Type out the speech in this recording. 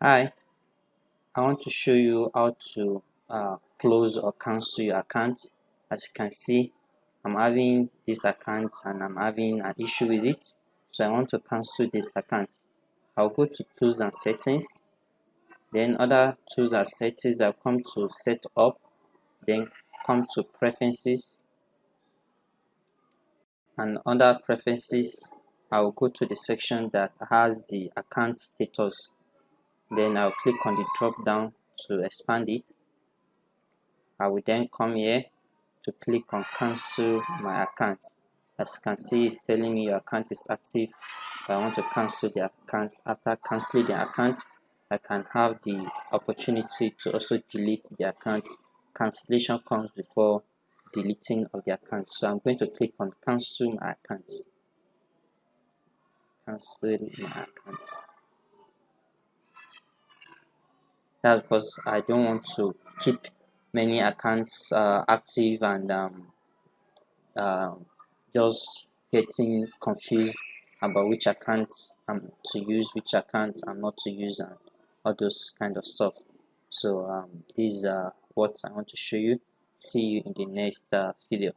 Hi, I want to show you how to close or cancel your account. As you can see, I'm having this account and I'm having an issue with it. So I want to cancel this account. I'll go to tools and settings. Then other tools and settings, I'll come to set up. Then come to preferences. And under preferences, I will go to the section that has the account status. Then I'll click on the drop down to expand it. I will then come here to click on cancel my account. As you can see, it's telling me your account is active. If I want to cancel the account, after canceling the account, I can have the opportunity to also delete the account. Cancellation comes before deleting of the account. So I'm going to click on cancel my account. Cancel my account. That's because I don't want to keep many accounts active and just getting confused about which accounts I'm to use, which accounts I'm not to use, and all those kind of stuff. So this is what I want to show you. See you in the next video.